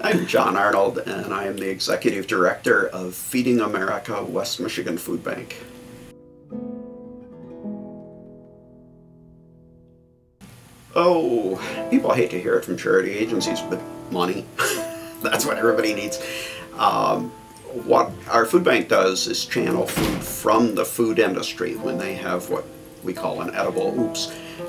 I'm John Arnold, and I am the Executive Director of Feeding America West Michigan Food Bank. Oh, people hate to hear it from charity agencies, but money. That's what everybody needs. What our food bank does is channel food from the food industry when they have what we call an edible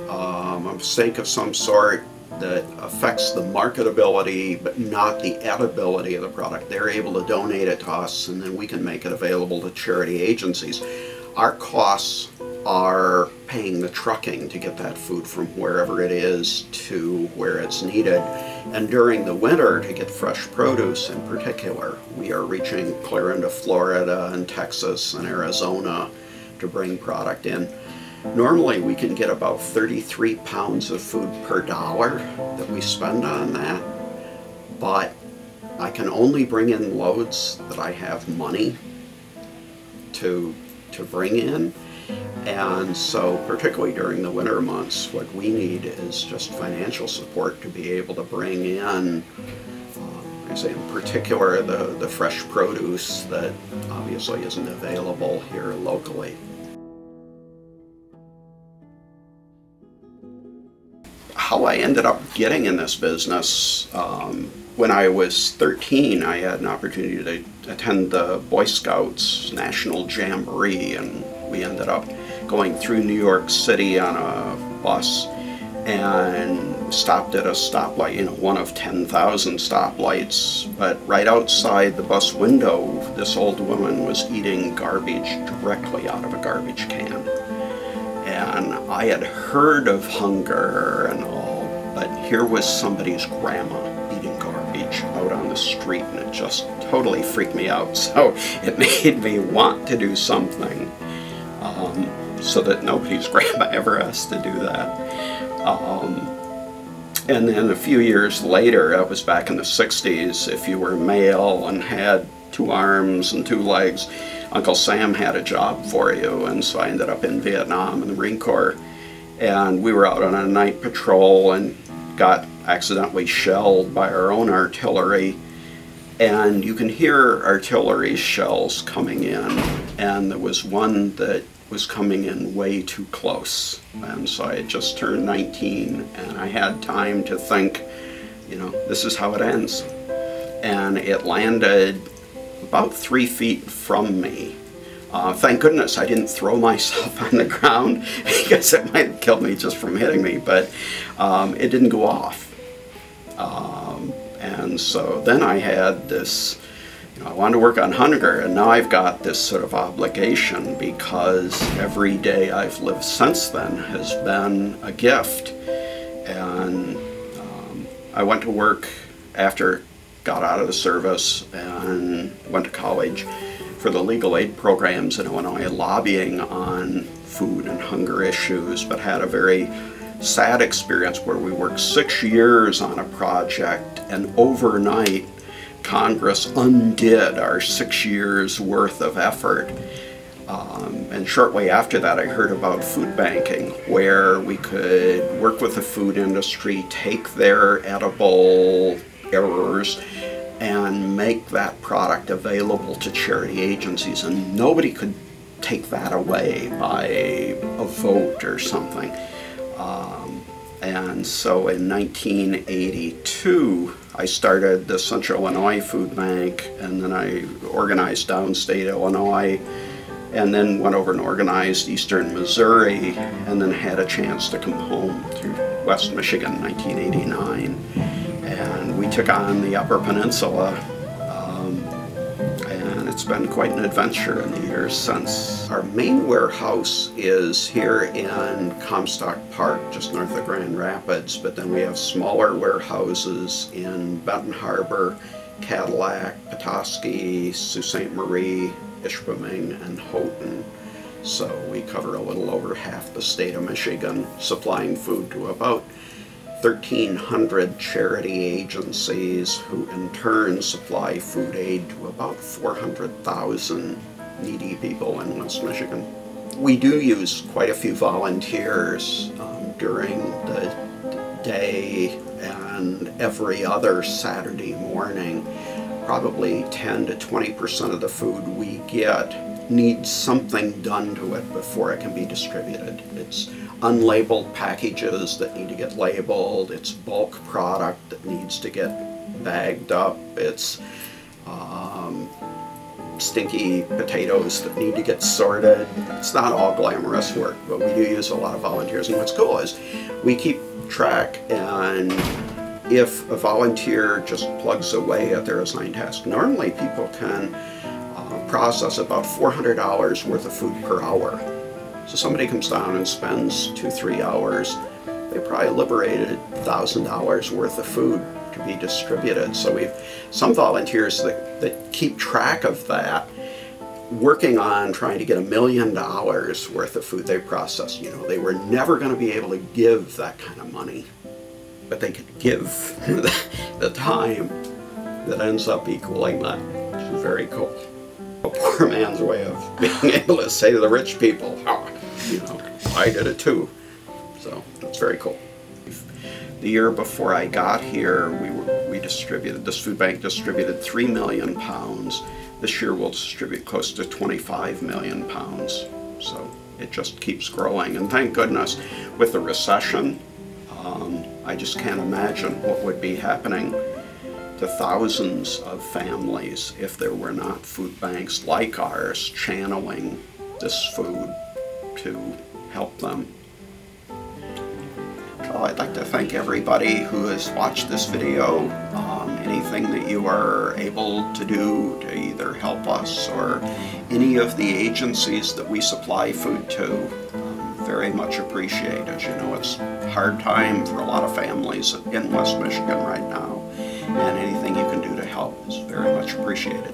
a mistake of some sort that affects the marketability but not the edibility of the product. They're able to donate it to us, and then we can make it available to charity agencies. Our costs are paying the trucking to get that food from wherever it is to where it's needed. And during the winter, to get fresh produce in particular, we are reaching clear into Florida and Texas and Arizona to bring product in. Normally we can get about 33 pounds of food per dollar that we spend on that, but I can only bring in loads that I have money to bring in. And so particularly during the winter months, what we need is just financial support to be able to bring in, I say in particular, the fresh produce that obviously isn't available here locally. How I ended up getting in this business, when I was 13, I had an opportunity to attend the Boy Scouts National Jamboree, and we ended up going through New York City on a bus and stopped at a stoplight, one of 10,000 stoplights. But right outside the bus window, this old woman was eating garbage directly out of a garbage can. And I had heard of hunger and all, but here was somebody's grandma eating garbage out on the street, and it just totally freaked me out. So it made me want to do something so that nobody's grandma ever has to do that. And then a few years later, that was back in the 60s, if you were male and had 2 arms and 2 legs, Uncle Sam had a job for you. And so I ended up in Vietnam in the Marine Corps, and we were out on a night patrol and got accidentally shelled by our own artillery. And you can hear artillery shells coming in, and there was one that was coming in way too close. And so I had just turned 19, and I had time to think, this is how it ends. And it landed about 3 feet from me. Thank goodness I didn't throw myself on the ground, because it might have killed me just from hitting me, but it didn't go off. And so then I had this, I wanted to work on hunger, and now I've got this sort of obligation, because every day I've lived since then has been a gift. And I went to work after got out of the service and went to college for the legal aid programs in Illinois, lobbying on food and hunger issues, but had a very sad experience where we worked 6 years on a project, and overnight Congress undid our 6 years worth of effort. And shortly after that, I heard about food banking, where we could work with the food industry, take their edible errors, and make that product available to charity agencies. And nobody could take that away by a vote or something. And so in 1982, I started the Central Illinois Food Bank, and then I organized downstate Illinois, and then went over and organized Eastern Missouri, and then had a chance to come home to West Michigan in 1989. And we took on the Upper Peninsula, and it's been quite an adventure in the years since. Our main warehouse is here in Comstock Park, just north of Grand Rapids, but then we have smaller warehouses in Benton Harbor, Cadillac, Petoskey, Sault Ste. Marie, Ishpeming, and Houghton. So we cover a little over half the state of Michigan, supplying food to about 1,300 charity agencies, who in turn supply food aid to about 400,000 needy people in West Michigan. We do use quite a few volunteers. during the day and every other Saturday morning. Probably 10 to 20% of the food we get needs something done to it before it can be distributed. It's unlabeled packages that need to get labeled, it's bulk product that needs to get bagged up, it's stinky potatoes that need to get sorted. It's not all glamorous work, but we do use a lot of volunteers. And what's cool is we keep track, and if a volunteer just plugs away at their assigned task, normally people can process about $400 worth of food per hour. So somebody comes down and spends 2-3 hours, they probably liberated $1,000 worth of food to be distributed. So we've some volunteers that keep track of that, working on trying to get $1 million worth of food they process. You know, they were never going to be able to give that kind of money, but they could give the time that ends up equaling that, which is very cool. A poor man's way of being able to say to the rich people, oh, you know, I did it too. So that's very cool. The year before I got here, we distributed, this food bank distributed 3 million pounds. This year we'll distribute close to 25 million pounds. So it just keeps growing. And thank goodness, with the recession, I just can't imagine what would be happening to thousands of families if there were not food banks like ours channeling this food to help them. So I'd like to thank everybody who has watched this video. Anything that you are able to do to either help us or any of the agencies that we supply food to, very much appreciated. You know, it's a hard time for a lot of families in West Michigan right now, and anything you can do to help is very much appreciated.